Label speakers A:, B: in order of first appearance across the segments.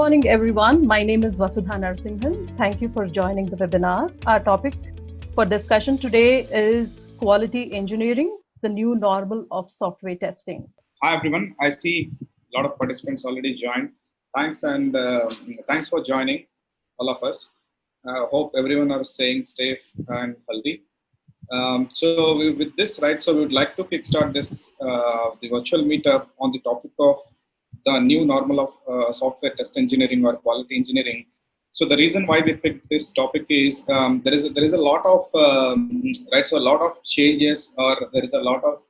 A: morning, everyone. My name is Vasudha Narsinghan. Thank you for joining the webinar. Our topic for discussion today is quality engineering, the new normal of software testing.
B: Hi, everyone. I see a lot of participants already joined. Thanks and thanks for joining all of us. Hope everyone are staying safe and healthy. With this, right, so we would like to kickstart this the virtual meetup on the topic of the new normal of software test engineering or quality engineering. So the reason why we picked this topic is there is a lot of right, so a lot of changes, or there is a lot of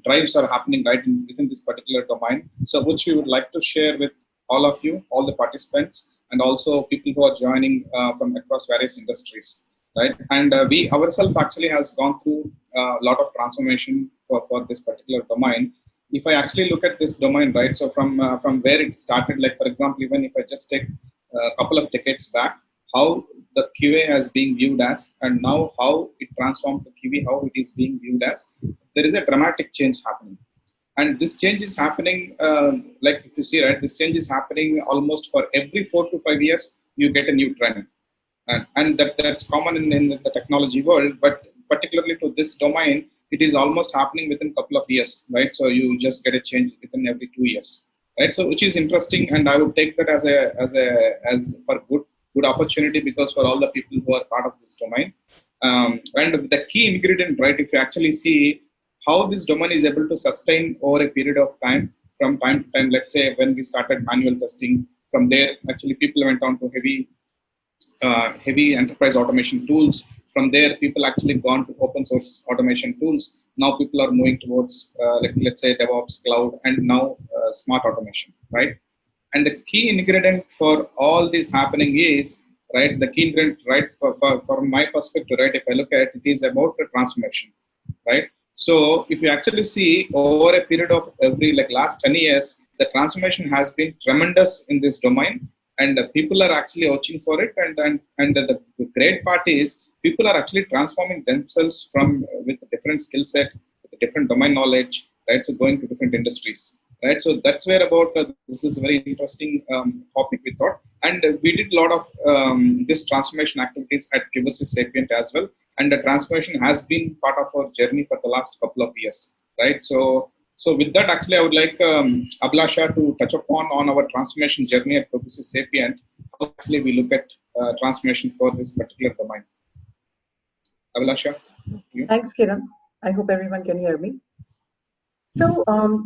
B: drives are happening right within this particular domain. So which we would like to share with all of you, all the participants, and also people who are joining from across various industries. Right, and we ourselves actually has gone through a lot of transformation for this particular domain. If I actually look at this domain, right, so from where it started, like for example, even if I just take a couple of decades back, how the QA has been viewed as, and now how it transformed to QA, how it is being viewed as, there is a dramatic change happening. And this change is happening, like if you see, right, this change is happening almost for every 4 to 5 years, you get a new trend. And that's common in the technology world, but particularly to this domain, it is almost happening within a couple of years, right? So you just get a change within every 2 years, right? So which is interesting, and I would take that as for good opportunity, because for all the people who are part of this domain, and the key ingredient, right? If you actually see how this domain is able to sustain over a period of time, from time to time, let's say when we started manual testing, from there actually people went on to heavy enterprise automation tools. From there, people actually gone to open source automation tools. Now people are moving towards, let's say, Devops, cloud, and now smart automation, right? And the key ingredient for all this happening is, right, the key ingredient, right, from my perspective, right, if I look at it, is about the transformation, right? So if you actually see over a period of every, like last 10 years, the transformation has been tremendous in this domain, and people are actually watching for it. And the great part is people are actually transforming themselves from with a different skill set, with a different domain knowledge, right? So going to different industries, right? So that's where about this is a very interesting topic we thought, and we did a lot of this transformation activities at Publicis Sapient as well. And the transformation has been part of our journey for the last couple of years, right? So with that, actually, I would like Abhilasha to touch upon on our transformation journey at Publicis Sapient. How actually we look at transformation for this particular domain. Abhilasha?
C: Thanks, Kiran. I hope everyone can hear me. So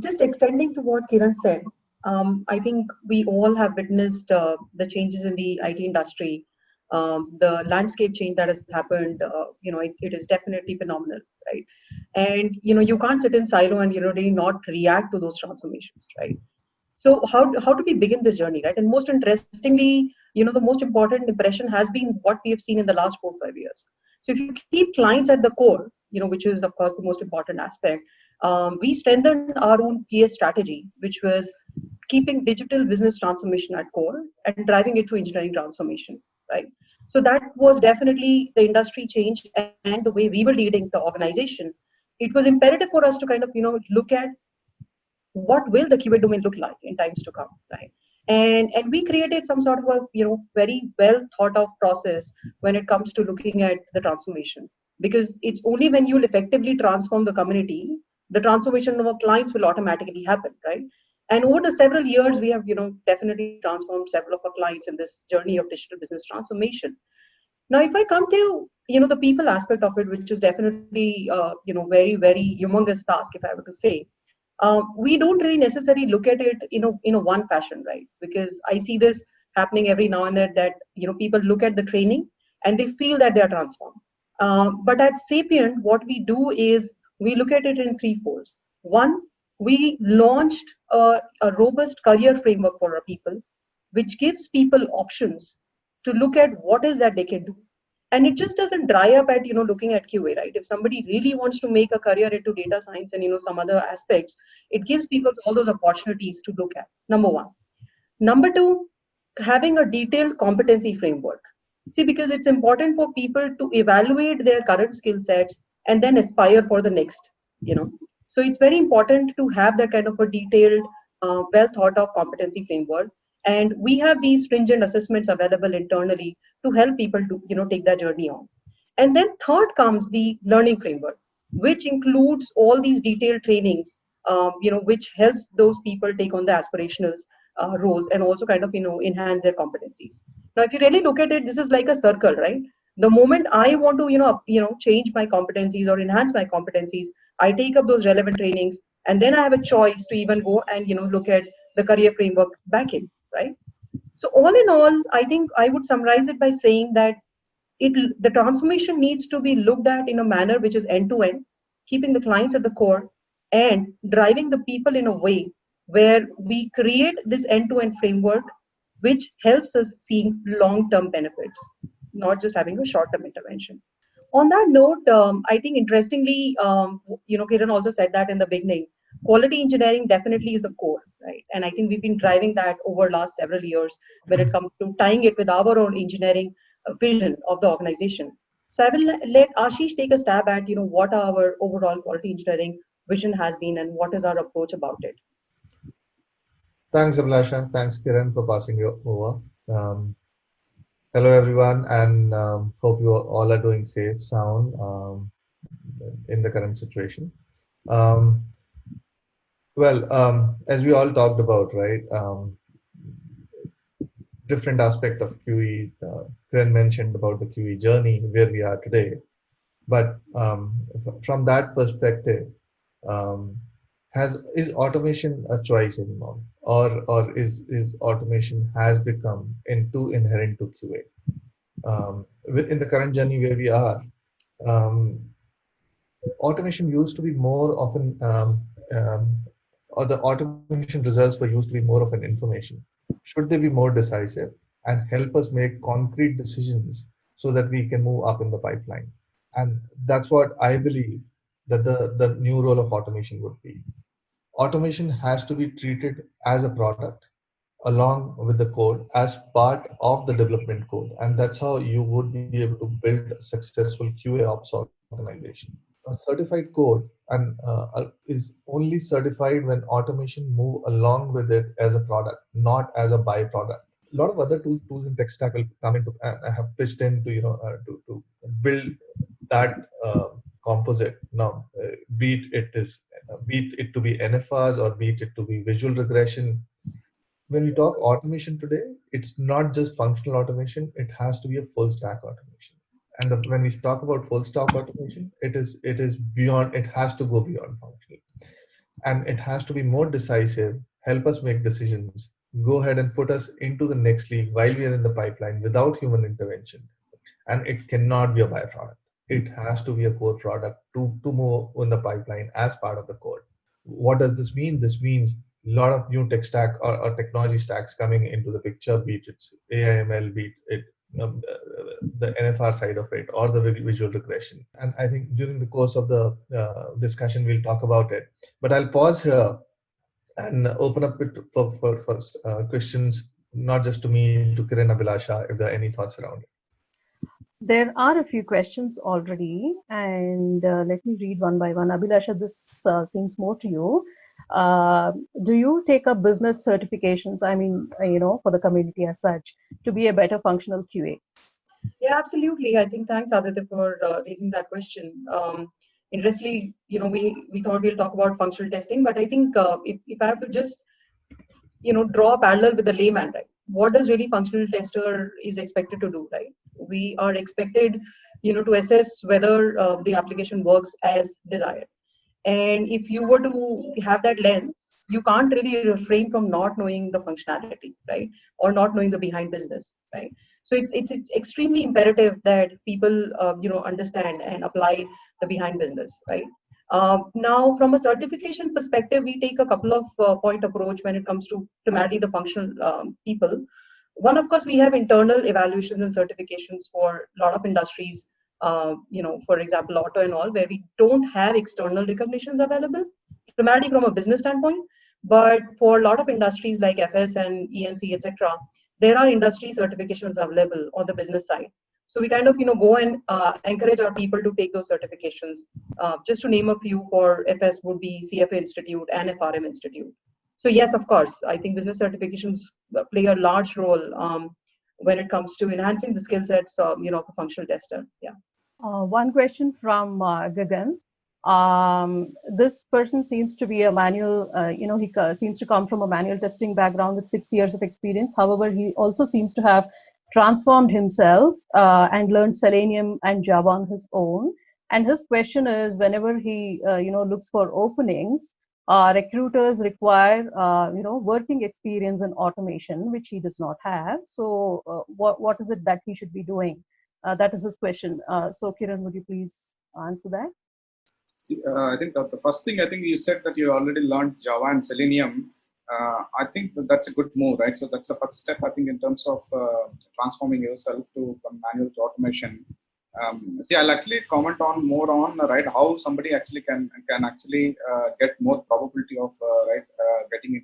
C: just extending to what Kiran said, I think we all have witnessed the changes in the IT industry. The landscape change that has happened, it is definitely phenomenal, right? And you can't sit in silo and really not react to those transformations, right? So how do we begin this journey, right? And most interestingly, the most important impression has been what we have seen in the last 4 or 5 years. So if you keep clients at the core, which is of course the most important aspect, we strengthened our own PS strategy, which was keeping digital business transformation at core and driving it to engineering transformation, right? So that was definitely the industry change and the way we were leading the organization. It was imperative for us to kind of, look at what will the QA domain look like in times to come, right? And we created some sort of a, very well thought of process when it comes to looking at the transformation, because it's only when you'll effectively transform the community, the transformation of our clients will automatically happen, right? And over the several years, we have, definitely transformed several of our clients in this journey of digital business transformation. Now, if I come to, the people aspect of it, which is definitely, very, very humongous task, if I were to say, we don't really necessarily look at it, in a one fashion, right? Because I see this happening every now and then that, people look at the training and they feel that they are transformed. But at Sapient, what we do is we look at it in 3 folds. One, we launched a robust career framework for our people, which gives people options to look at what is that they can do. And it just doesn't dry up at, looking at QA, right? If somebody really wants to make a career into data science and, some other aspects, it gives people all those opportunities to look at, number one. Number two, having a detailed competency framework. See, because it's important for people to evaluate their current skill sets and then aspire for the next, So it's very important to have that kind of a detailed, well thought of competency framework. And we have these stringent assessments available internally to help people to take that journey on. And then third comes the learning framework, which includes all these detailed trainings, which helps those people take on the aspirational roles and also kind of enhance their competencies. Now, if you really look at it, this is like a circle, right? The moment I want to change my competencies or enhance my competencies, I take up those relevant trainings, and then I have a choice to even go and look at the career framework back in, right? So all in all, I think I would summarize it by saying that the transformation needs to be looked at in a manner which is end to end, keeping the clients at the core and driving the people in a way where we create this end to end framework which helps us seeing long term benefits, not just having a short term intervention. On that note, I think interestingly, Kiran also said that in the beginning, quality engineering definitely is the core, right? And I think we've been driving that over last several years when it comes to tying it with our own engineering vision of the organization. So I will let Ashish take a stab at, what our overall quality engineering vision has been and what is our approach about it.
D: Thanks, Abhilasha. Thanks, Kiran, for passing you over. Hello, everyone, and hope you all are doing safe, sound in the current situation. Um, as we all talked about, right, different aspect of QE. Kiran mentioned about the QE journey, where we are today. But from that perspective, um, is automation a choice anymore, or is automation has become too inherent to QA? In the current journey where we are, um, automation used to be more often, or the automation results were used to be more of an information. Should they be more decisive and help us make concrete decisions so that we can move up in the pipeline? And that's what I believe that the new role of automation would be. Automation has to be treated as a product along with the code as part of the development code. And that's how you would be able to build a successful QA ops organization. A certified code is only certified when automation move along with it as a product, not as a byproduct. A lot of other tools in tech stack will come into have pitched in to to build that composite. Now, be it to be NFRs or be it to be visual regression. When we talk automation today, it's not just functional automation; it has to be a full stack automation. And when we talk about full stack automation, it is beyond. It has to go beyond functional, and it has to be more decisive. Help us make decisions. Go ahead and put us into the next league while we are in the pipeline without human intervention. And it cannot be a byproduct. It has to be a core product to move in the pipeline as part of the code. What does this mean? This means a lot of new tech stack or technology stacks coming into the picture, be it AI/ML, be it the NFR side of it, or the visual regression. And I think during the course of the discussion, we'll talk about it. But I'll pause here and open up it for questions, not just to me, to Kiran, Abhilasha, if there are any thoughts around it.
A: There are a few questions already, and let me read one by one. Abhilasha, this seems more to you. Do you take up business certifications? I mean, for the community as such, to be a better functional QA?
C: Yeah, absolutely. I think thanks, Aditya, for raising that question. Interestingly, we thought we'll talk about functional testing, but I think if I have to just draw a parallel with the layman, right? What does really functional tester is expected to do, right? We are expected, to assess whether the application works as desired. And if you were to have that lens, you can't really refrain from not knowing the functionality, right? Or not knowing the behind business, right? So it's extremely imperative that people, understand and apply the behind business, right? Now, from a certification perspective, we take a couple of point approach when it comes to primarily the functional people. One, of course, we have internal evaluations and certifications for a lot of industries, for example, auto and all, where we don't have external recognitions available, primarily from a business standpoint. But for a lot of industries like FS and ENC, etc., there are industry certifications available on the business side. So we kind of, go and encourage our people to take those certifications. Just to name a few, for FS would be CFA Institute and FRM Institute. So yes, of course, I think business certifications play a large role when it comes to enhancing the skill sets of a functional tester. Yeah.
A: One question from Gagan. This person seems to be a manual, he seems to come from a manual testing background with 6 years of experience. However, he also seems to have transformed himself and learned Selenium and Java on his own. And his question is, whenever he, looks for openings, recruiters require, working experience in automation, which he does not have. So what is it that he should be doing? That is his question. So Kiran, would you please answer that?
B: I think the first thing, I think you said that you already learned Java and Selenium. I think that's a good move, right? So that's the first step, I think, in terms of transforming yourself from manual to automation. I'll actually comment on more on right how somebody actually can actually get more probability of getting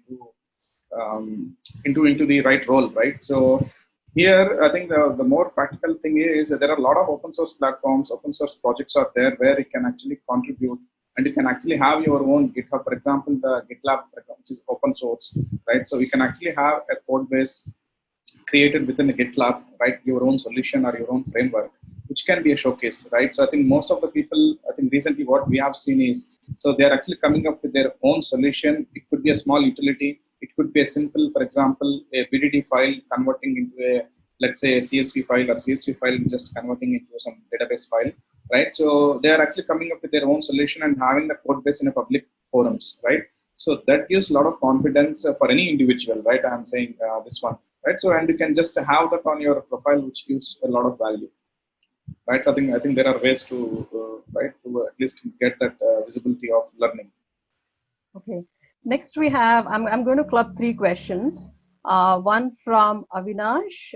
B: into the right role, right? So here, I think the more practical thing is there are a lot of open source platforms, open source projects are there where you can actually contribute and you can actually have your own GitHub. For example, the GitLab, which is open source, right? So you can actually have a code base created within a GitLab, right? Your own solution or your own framework, which can be a showcase, right? So I think most of the people, I think recently what we have seen is, so they're actually coming up with their own solution. It could be a small utility. It could be a simple, for example, a BDD file converting into a, let's say, a CSV file or CSV file just converting into some database file, right? So they are actually coming up with their own solution and having the code base in a public forums, right? So that gives a lot of confidence for any individual, right? I'm saying this one, right? So, and you can just have that on your profile, which gives a lot of value, right? So I think there are ways to, to at least get that visibility of learning.
A: Okay. Next we have, I'm going to club 3 questions. One from Avinash,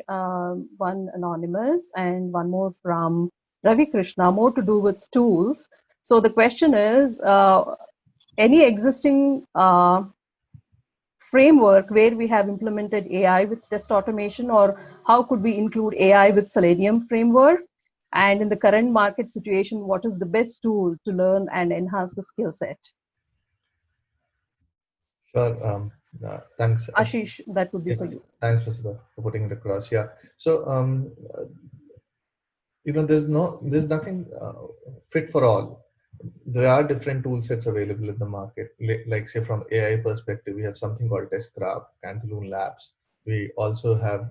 A: one anonymous, and one more from Ravi Krishna, more to do with tools. So the question is, any existing framework where we have implemented AI with test automation, or how could we include AI with Selenium framework? And in the current market situation, what is the best tool to learn and enhance the skill set?
D: Sure. Thanks.
A: Ashish, that would be for you.
D: Thanks, Vasudha, for putting it across. Yeah. So, there's nothing fit for all. There are different tool sets available in the market. Like say from AI perspective, we have something called Test Graph, Cantalune Labs. We also have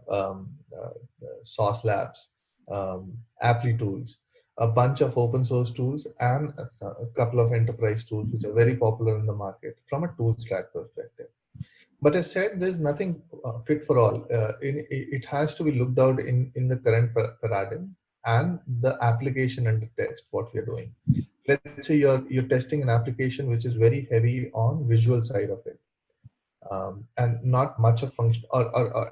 D: Sauce Labs, Apply tools, a bunch of open source tools, and a couple of enterprise tools which are very popular in the market from a tool stack perspective. But as said, there's nothing fit for all. It has to be looked out in the current paradigm and the application and the test, what we're doing. Let's say you're testing an application which is very heavy on visual side of it, and not much of function,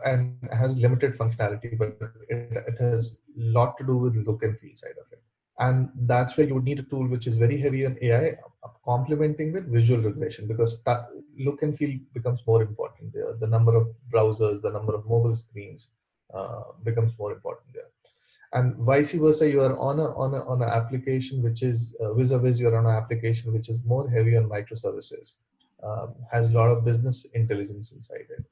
D: and has limited functionality, but it has a lot to do with look and feel side of it. And that's where you would need a tool which is very heavy on AI, complementing with visual regression, because look and feel becomes more important there. The number of browsers, the number of mobile screens becomes more important there. And vice versa, you are on an application which is vis-a-vis you're on an application which is more heavy on microservices, has a lot of business intelligence inside it.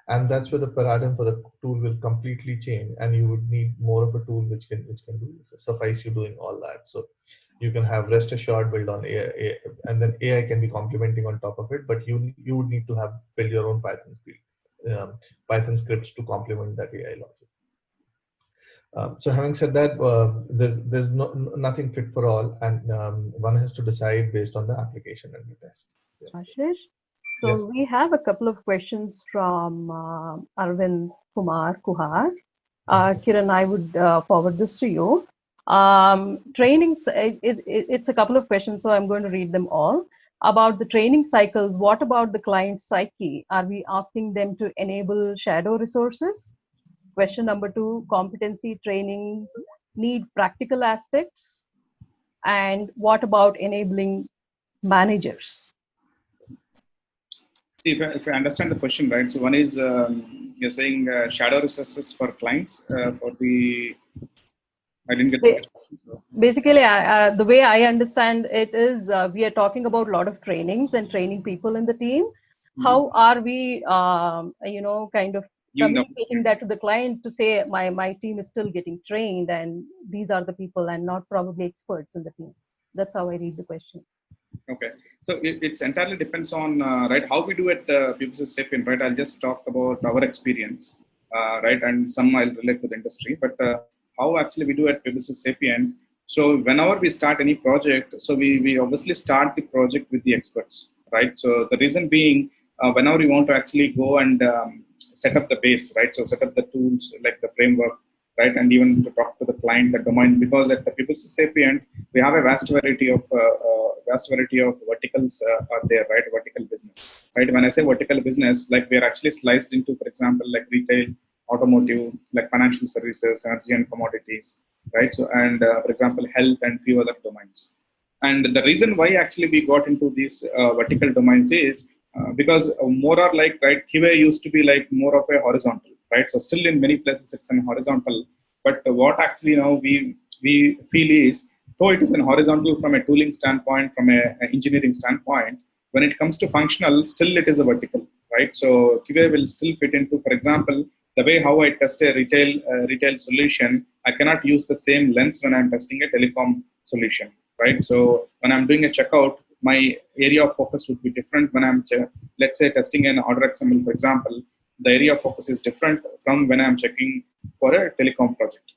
D: And that's where the paradigm for the tool will completely change, and you would need more of a tool which can do suffice you doing all that. So you can have rest assured build on AI, and then AI can be complementing on top of it, but you would need to have build your own Python scripts to complement that AI logic. So having said that, there's nothing fit for all, and one has to decide based on the application and the test. Yeah.
A: Ashish, so
D: Yes.
A: we have a couple of questions from Arvind Kumar Kuhar. Kiran, I would forward this to you. Trainings, it's a couple of questions, so I'm going to read them all. About the training cycles, what about the client psyche? Are we asking them to enable shadow resources? Question number 2, competency trainings need practical aspects. And what about enabling managers?
B: See, if I understand the question right, so one is you're saying shadow resources for clients for the. I didn't get the question. So.
A: Basically, the way I understand it is we are talking about a lot of trainings and training people in the team. how are we, kind of
B: Giving the
A: communicating that to the client to say my team is still getting trained and these are the people and not probably experts in the team. That's how I read the question.
B: Okay, so it's entirely depends on right how we do it. Publicis Sapient, right? I'll just talk about our experience, right, and some I'll relate to the industry. But how actually we do at Publicis Sapient. So whenever we start any project, so we obviously start the project with the experts, right? So the reason being, whenever we want to actually go and set up the base, right? So set up the tools like the framework, right, and even to talk to the client, the domain, because at the Publicis Sapient we have a vast variety of verticals are there, right? Vertical business, right? When I say vertical business, like we are actually sliced into, for example, like retail, automotive, like financial services, energy and commodities, right? So, and for example, health and few other domains. And the reason why actually we got into these vertical domains is because more or like, right, QA used to be like more of a horizontal, right? So still in many places it's an horizontal, but what actually now we feel is, though it is an horizontal from a tooling standpoint, from an engineering standpoint, when it comes to functional, still it is a vertical, right? So QA will still fit into, for example, the way how I test a retail solution, I cannot use the same lens when I'm testing a telecom solution, right? So when I'm doing a checkout, my area of focus would be different when I'm, let's say, testing an order XML, for example. The area of focus is different from when I'm checking for a telecom project,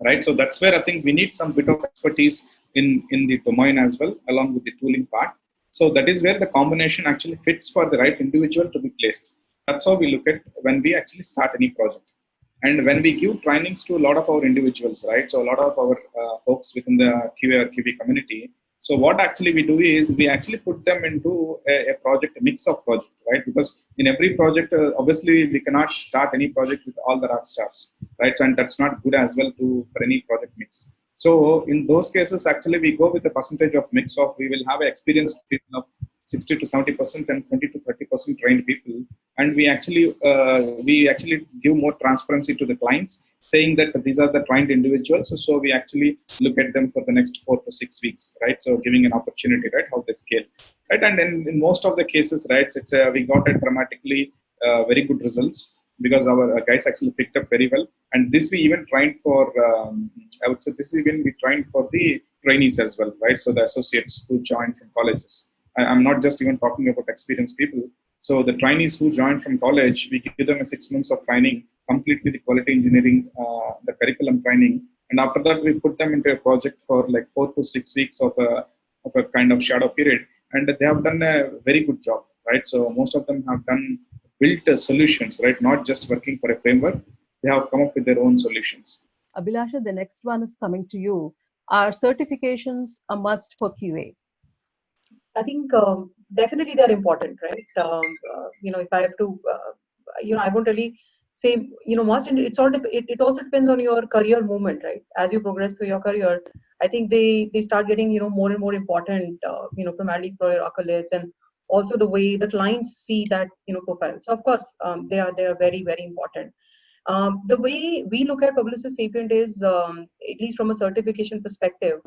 B: right? So that's where I think we need some bit of expertise in the domain as well, along with the tooling part. So that is where the combination actually fits for the right individual to be placed. That's how we look at when we actually start any project. And when we give trainings to a lot of our individuals, right? So a lot of our folks within the QA or QB community. So what actually we do is we actually put them into a project, a mix of project, right? Because in every project, obviously we cannot start any project with all the rock stars, right? So, and that's not good as well for any project mix. So in those cases, actually we go with the percentage of mix of, we will have an experienced people of 60 to 70% and 20 to 30% trained people, and we actually give more transparency to the clients, saying that these are the trained individuals. So we actually look at them for the next 4 to 6 weeks, right? So giving an opportunity, right? How they scale, right? And in most of the cases, right, it's we got a dramatically very good results because our guys actually picked up very well. And this we even trained for, I would say this even we trained for the trainees as well, right? So the associates who joined from colleges. I'm not just even talking about experienced people. So the trainees who joined from college, we give them a 6 months of training, completely the quality engineering, the curriculum training. And after that, we put them into a project for like 4 to 6 weeks of a kind of shadow period. And they have done a very good job, right? So most of them have built solutions, right? Not just working for a framework. They have come up with their own solutions.
A: Abhilasha, the next one is coming to you. Are certifications a must for QA?
C: I think definitely they're important, right? If I have to, I won't really say, must. And it also depends on your career movement, right? As you progress through your career, I think they start getting, more and more important, primarily for your accolades and also the way the clients see that, profile. So of course, they are very, very important. The way we look at Publicis Sapient is, at least from a certification perspective,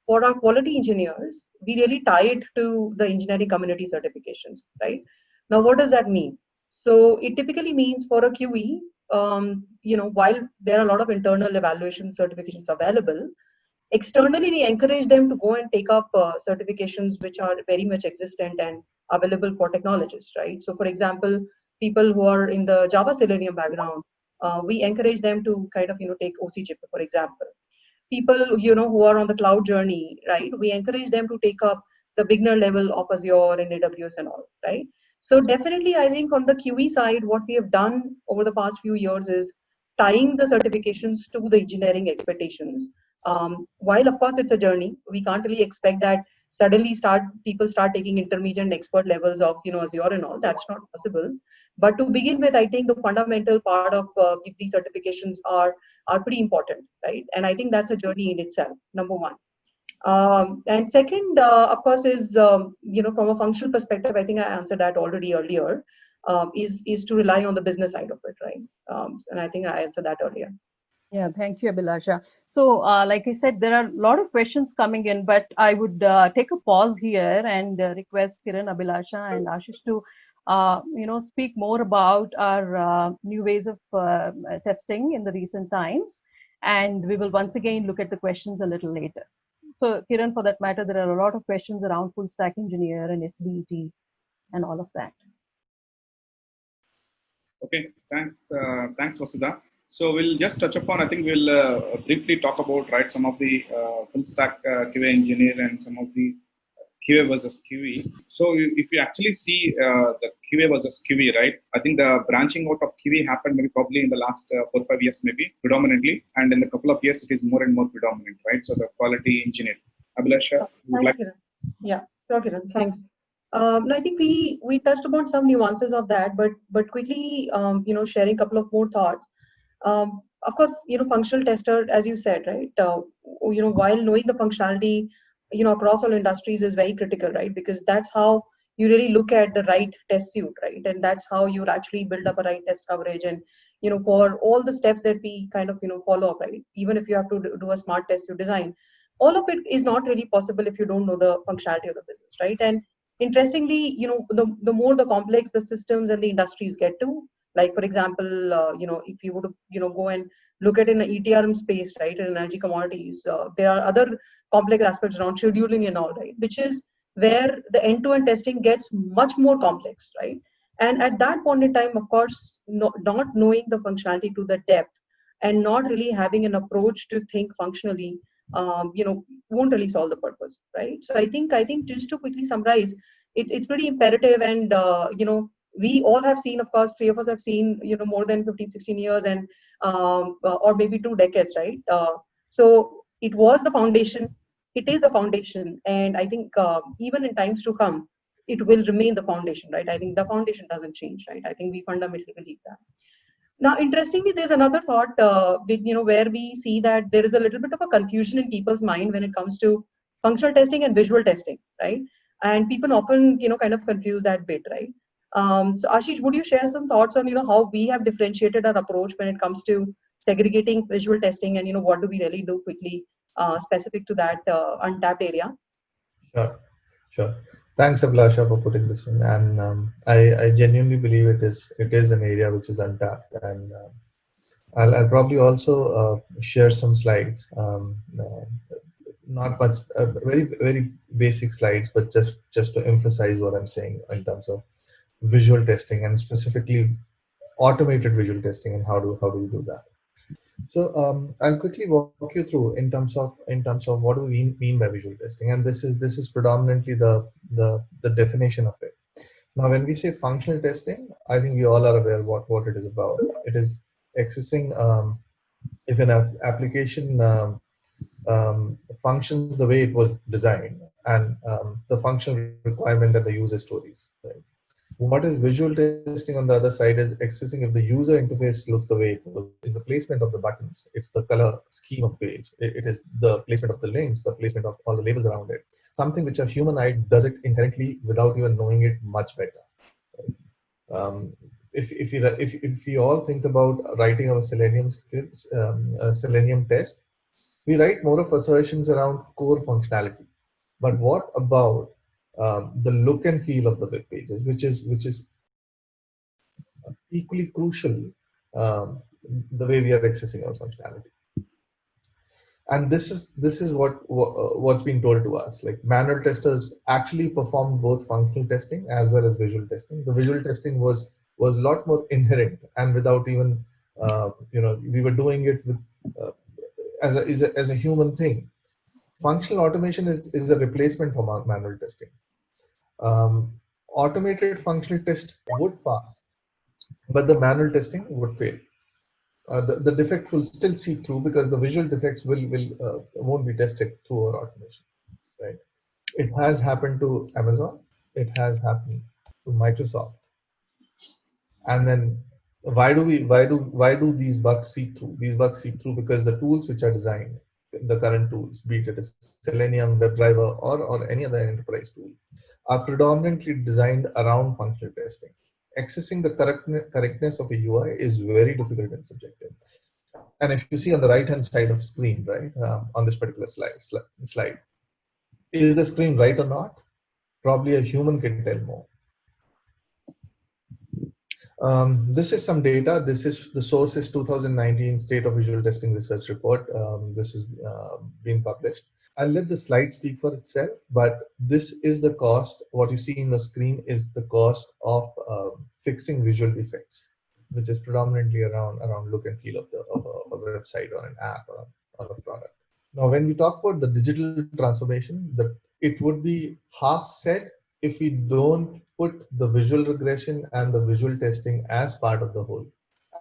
C: for our quality engineers, we really tie it to the engineering community certifications, right? Now, what does that mean? So it typically means for a QE, while there are a lot of internal evaluation certifications available, externally we encourage them to go and take up certifications which are very much existent and available for technologists, right? So for example, people who are in the Java Selenium background, we encourage them to kind of take OCJP, for example. People who are on the cloud journey, right, we encourage them to take up the beginner level of Azure and AWS and all, right? So definitely I think on the QE side, what we have done over the past few years is tying the certifications to the engineering expectations. While of course it's a journey, we can't really expect that suddenly people start taking intermediate and expert levels of Azure and all. That's not possible. But to begin with, I think the fundamental part of these certifications are pretty important, right? And I think that's a journey in itself, number one. And second, of course, is from a functional perspective, I think I answered that already earlier. Is to rely on the business side of it, right? And I think I answered that earlier.
A: Yeah, thank you, Abhilasha. So, like I said, there are a lot of questions coming in, but I would take a pause here and request Kiran, Abhilasha, and Ashish to, speak more about our new ways of testing in the recent times, and we will once again look at the questions a little later. So, Kiran, for that matter, there are a lot of questions around full stack engineer and SDET and all of that.
B: Okay, thanks, Vasudha. So we'll just touch upon. I think we'll briefly talk about some of the full stack QA engineer and some of the QA versus QE. So if you actually see the QA versus QE, right? I think the branching out of QE happened maybe probably in the last 4 or 5 years, maybe predominantly, and in a couple of years it is more and more predominant, right? So the quality engineer. Abhilasha, would
C: Thanks,
B: like.
C: Kiran. Yeah, sure, Kiran. Thanks. No, I think we touched upon some nuances of that, but quickly, sharing a couple of more thoughts. Of course, functional tester, as you said, right? While knowing the functionality, across all industries is very critical, right? Because that's how you really look at the right test suite, right? And that's how you actually build up a right test coverage. And for all the steps that we kind of follow up, right? Even if you have to do a smart test suite design, all of it is not really possible if you don't know the functionality of the business, right? And interestingly, the more the complex the systems and the industries get to, like for example, if you would go and look at in the ETRM space, right, in energy commodities, there are other complex aspects around scheduling and all, right, which is where the end-to-end testing gets much more complex, right? And at that point in time, of course, not knowing the functionality to the depth and not really having an approach to think functionally, won't really solve the purpose, right? So I think just to quickly summarize, it's pretty imperative, and we all have seen, of course, three of us have seen, more than 15, 16 years, and or maybe 2 decades, right? So it was the foundation, it is the foundation, and I think even in times to come, it will remain the foundation, right? I think the foundation doesn't change, right? I think we fundamentally believe that. Now, interestingly, there's another thought, where we see that there is a little bit of a confusion in people's mind when it comes to functional testing and visual testing, right? And people often, kind of confuse that bit, right? So, Ashish, would you share some thoughts on, how we have differentiated our approach when it comes to segregating visual testing, and what do we really do quickly, specific to that untapped area?
D: Sure, sure. Thanks, Abhilasha, for putting this in. And I genuinely believe it is an area which is untapped. And I'll probably also share some slides. Not much, very very basic slides, but just to emphasize what I'm saying in terms of visual testing, and specifically automated visual testing, and how do we do that. So I'll quickly walk you through in terms of what do we mean by visual testing, and this is predominantly the definition of it. Now, when we say functional testing, I think we all are aware what it is about. It is accessing, if an application functions the way it was designed, and the functional requirement and the user stories. Right? What is visual testing on the other side is accessing if the user interface looks the way it looks, is the placement of the buttons, it's the color scheme of page, it is the placement of the links, the placement of all the labels around it. Something which a human eye does it inherently without even knowing it much better. Um, if we all think about writing our Selenium scripts, Selenium test, we write more of assertions around core functionality. But what about the look and feel of the web pages, which is equally crucial, um, the way we are accessing our functionality. And this is what's been told to us. Like, manual testers actually performed both functional testing as well as visual testing. The visual testing was a lot more inherent, and without even we were doing it with as a human thing. Functional automation is a replacement for manual testing. Automated functional test would pass, but the manual testing would fail. The defect will still seep through because the visual defects will won't be tested through our automation. Right? It has happened to Amazon. It has happened to Microsoft. And then why do these bugs seep through? These bugs seep through because the tools which are designed, the current tools, be it a Selenium, WebDriver, or any other enterprise tool, are predominantly designed around functional testing. Accessing the correctness of a UI is very difficult and subjective. And if you see on the right-hand side of screen, right, on this particular slide, is the screen right or not? Probably a human can tell more. This is some data. This is the source is 2019 State of Visual Testing Research Report. This is being published. I'll let the slide speak for itself, but this is the cost. What you see in the screen is the cost of fixing visual defects, which is predominantly around look and feel of a website or an app or a product. Now, when we talk about the digital transformation, it would be half said if we don't put the visual regression and the visual testing as part of the whole.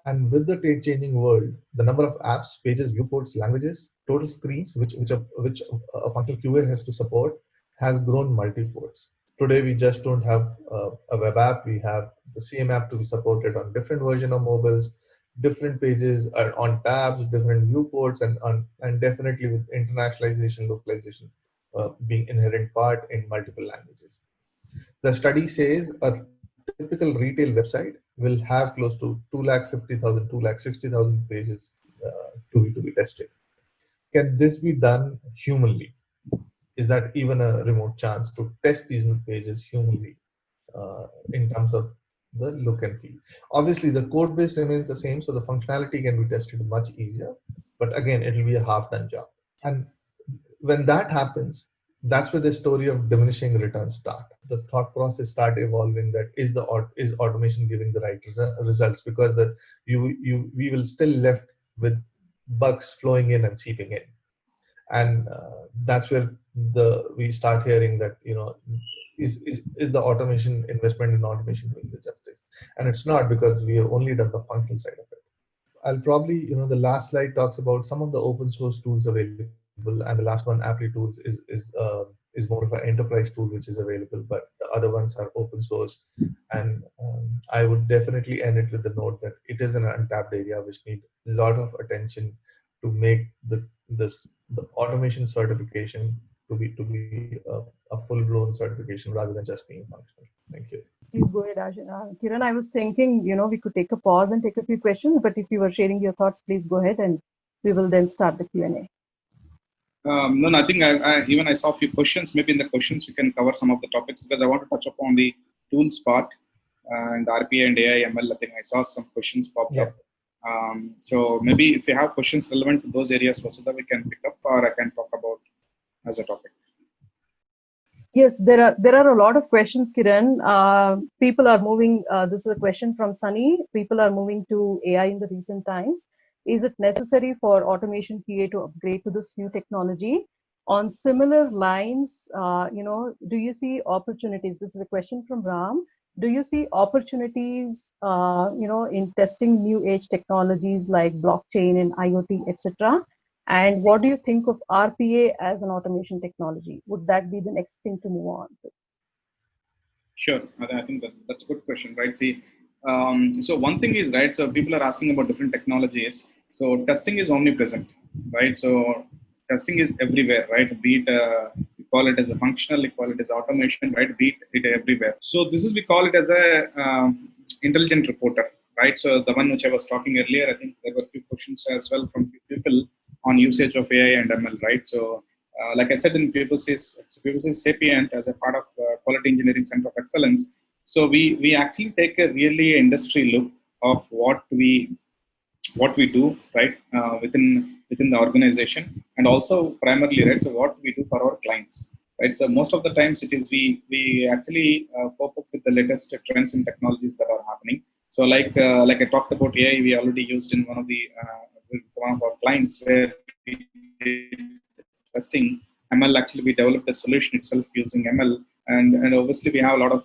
D: And with the changing world, the number of apps, pages, viewports, languages, total screens, which a functional QA has to support, has grown multi-folds. Today, we just don't have a web app. We have the same app to be supported on different version of mobiles, different pages are on tabs, different viewports, and definitely with internationalization, localization being inherent part in multiple languages. The study says a typical retail website will have close to 250,000, 260,000 pages to be tested. Can this be done humanly? Is that even a remote chance to test these pages humanly in terms of the look and feel? Obviously, the code base remains the same, so the functionality can be tested much easier. But again, it will be a half-done job. And when that happens, that's where the story of diminishing returns start. The thought process start evolving. That is automation giving the right results? Because we will still left with bugs flowing in and seeping in, and that's where we start hearing that is the automation investment in automation doing the justice? And it's not, because we have only done the functional side of it. I'll probably, the last slide talks about some of the open source tools available, and the last one, Apply Tools, is more of an enterprise tool which is available, but the other ones are open source. And I would definitely end it with the note that it is an untapped area which needs a lot of attention to make the automation certification to be a full-blown certification rather than just being functional. Thank you.
A: Please go ahead, Kiran. I was thinking, we could take a pause and take a few questions, but if you were sharing your thoughts, please go ahead and we will then start the Q&A.
B: No, I think I saw a few questions. Maybe in the questions we can cover some of the topics, because I want to touch upon the tools part and RPA and AI ML. I think I saw some questions pop up. So maybe if you have questions relevant to those areas also, that we can pick up, or I can talk about as a topic.
A: Yes, there are a lot of questions, Kiran. People are moving. This is a question from Sunny. People are moving to AI in the recent times. Is it necessary for automation QA to upgrade to this new technology? On similar lines, do you see opportunities? This is a question from Ram. Do you see opportunities, in testing new age technologies like blockchain and IoT, etc.? And what do you think of RPA as an automation technology? Would that be the next thing to move on to?
B: Sure, I think that's a good question, right? See, so one thing is, right, so people are asking about different technologies. So testing is omnipresent, right? So testing is everywhere, right? Be it we call it as a functional, we call it as automation, right? Be it everywhere. So this is, we call it as a intelligent reporter, right? So the one which I was talking earlier, I think there were a few questions as well from people on usage of AI and ML, right? So like I said in Publicis Sapient as a part of Quality Engineering Center of Excellence. So we actually take a really industry look of what we do, right, within the organization, and also primarily, right, so what we do for our clients, right? So most of the times it is we actually cope up with the latest trends and technologies that are happening. So like I talked about AI, we already used in one of our clients where we did testing ML. Actually, we developed a solution itself using ML, and obviously we have a lot of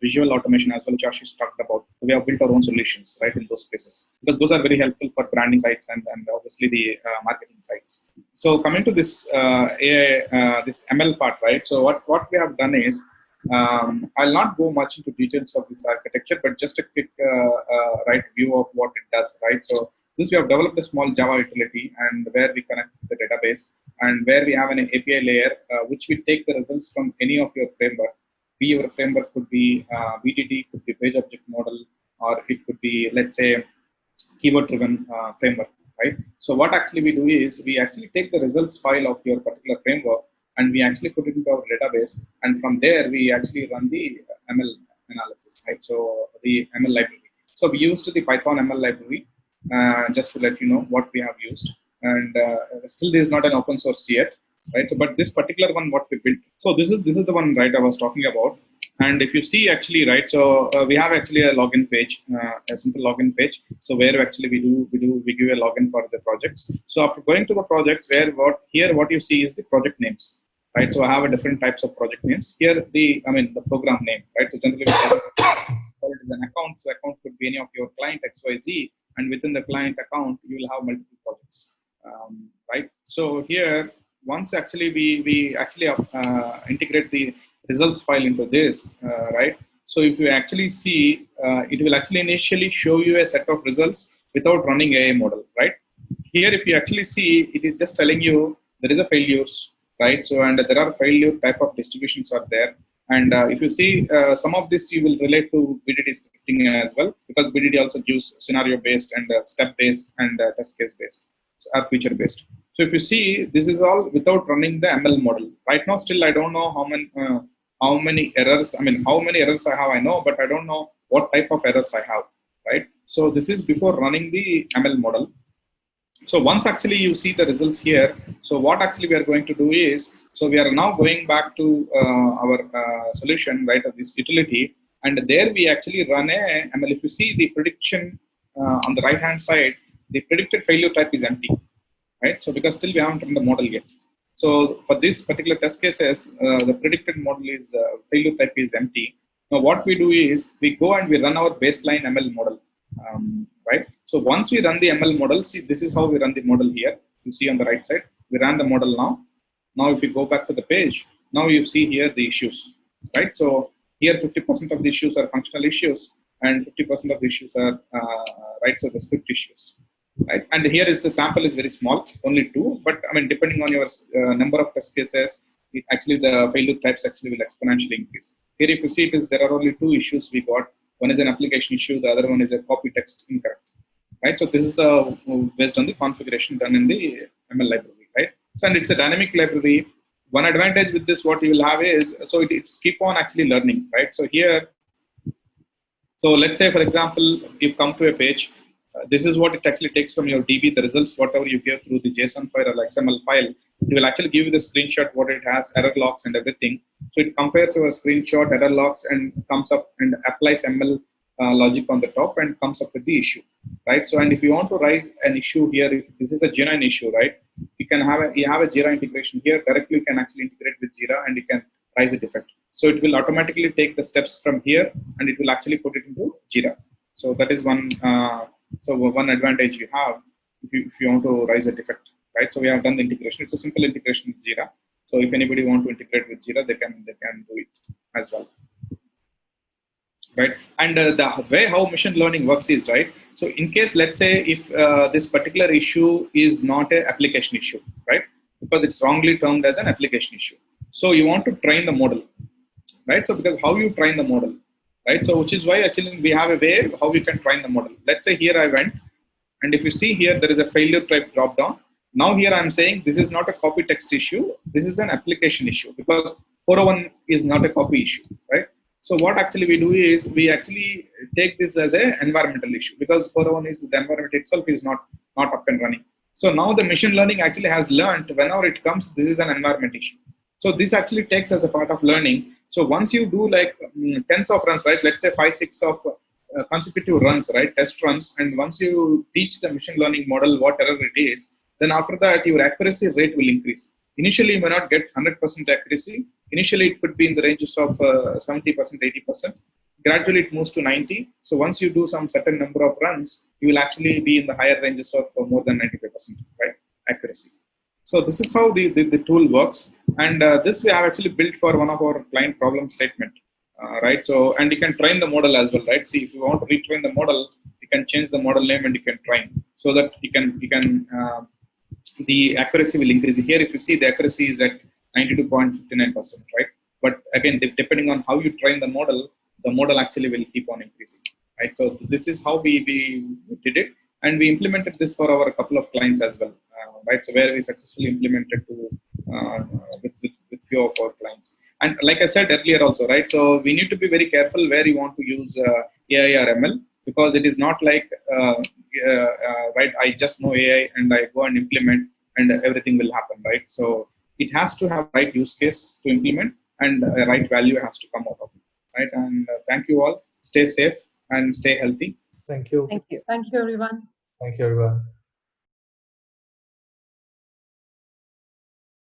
B: visual automation as well, which Ashish talked about. So we have built our own solutions, right, in those spaces, because those are very helpful for branding sites and obviously the marketing sites. So coming to this AI, this ML part, right? So what we have done is, I'll not go much into details of this architecture, but just a quick right view of what it does, right? So this, we have developed a small Java utility, and where we connect the database, and where we have an API layer, which we take the results from any of your framework. Be your framework could be BDD, could be page object model, or it could be, let's say, keyword driven framework, right? So what actually we do is we actually take the results file of your particular framework and we actually put it into our database, and from there we actually run the ML analysis, right? So the ML library. So we used the Python ML library, just to let you know what we have used, and still there is not an open source yet, right? So, but this particular one, what we built. So this is the one, right, I was talking about. And if you see actually, right, so we have actually a login page, a simple login page. So where actually we give a login for the projects. So after going to the projects, what you see is the project names, right? So I have a different types of project names here. The program name, right? So generally it is an account. So account could be any of your client XYZ, and within the client account you will have multiple projects, right? So here, once actually we actually integrate the results file into this, right? So if you actually see, it will actually initially show you a set of results without running AI model, right? Here, if you actually see, it is just telling you there is a failures, right? So, and there are failure type of distributions are there. And if you see, some of this you will relate to BDD scripting as well, because BDD also gives scenario based and step based and test case based, or feature based. So if you see, this is all without running the ML model. Right now, still I don't know how many errors. How many errors I have, I know, but I don't know what type of errors I have, right? So this is before running the ML model. So once actually you see the results here, so what actually we are going to do is, so we are now going back to our solution, right, of this utility, and there we actually run a ML. If you see the prediction on the right hand side, the predicted failure type is empty, right? So because still we haven't run the model yet. So for this particular test cases, the predicted model is failure type is empty. Now what we do is we go and we run our baseline ML model, right? So once we run the ML model, see, this is how we run the model here. You see on the right side, we ran the model now. Now if you go back to the page, now you see here the issues, right? So here 50% of the issues are functional issues and 50% of the issues are right, so the script issues. Right, and here is the sample is very small, only 2. But depending on your number of test cases, actually the failure types actually will exponentially increase. Here, if you see, there are only 2 issues we got. One is an application issue, the other one is a copy text incorrect. Right, so this is the based on the configuration done in the ML library. Right, so and it's a dynamic library. One advantage with this, what you will have is, so it's keep on actually learning. Right, so here, so let's say for example, you come to a page. This is what it actually takes from your DB, the results, whatever you give through the JSON file or XML file. It will actually give you the screenshot, what it has, error logs and everything. So it compares your screenshot, error logs, and comes up and applies ML logic on the top and comes up with the issue, right? So, and if you want to raise an issue here, if this is a genuine issue, right, you have a Jira integration here. Directly you can actually integrate with Jira and you can raise a defect. So it will automatically take the steps from here and it will actually put it into Jira. So that is one. So one advantage you have if you want to raise a defect, right? So we have done the integration. It's a simple integration with Jira. So if anybody want to integrate with Jira, they can do it as well, right? And the way how machine learning works is, right? So in case, let's say if this particular issue is not an application issue, right? Because it's wrongly termed as an application issue. So you want to train the model, right? So because how you train the model, right? So which is why actually we have a way how we can train the model. Let's say here I went, and if you see here, there is a failure type drop down. Now here I'm saying this is not a copy text issue. This is an application issue because 401 is not a copy issue, right? So what actually we do is we actually take this as an environmental issue because 401 is the environment itself is not up and running. So now the machine learning actually has learned whenever it comes, this is an environment issue. So this actually takes as a part of learning. So once you do like tens of runs, right? Let's say 5-6 of consecutive runs, right? Test runs. And once you teach the machine learning model whatever it is, then after that your accuracy rate will increase. Initially, you may not get 100% accuracy. Initially, it could be in the ranges of 70%, 80%. Gradually, it moves to 90. So once you do some certain number of runs, you will actually be in the higher ranges of more than 95%, right? Accuracy. So this is how the tool works. And this we have actually built for one of our client problem statement, right? So, and you can train the model as well, right? See, if you want to retrain the model, you can change the model name and you can train so that you can the accuracy will increase. Here, if you see, the accuracy is at 92.59%, right? But again, depending on how you train the model actually will keep on increasing, right? So this is how we did it. And we implemented this for our couple of clients as well, right? So where we successfully implemented with few of our clients. And like I said earlier also, right? So we need to be very careful where you want to use AI or ML, because it is not like, right, I just know AI and I go and implement and everything will happen, right? So it has to have right use case to implement, and right value has to come out of it, right? And thank you all. Stay safe and stay healthy.
D: Thank you.
A: Thank you.
C: Thank you, everyone.
D: Thank you, everyone.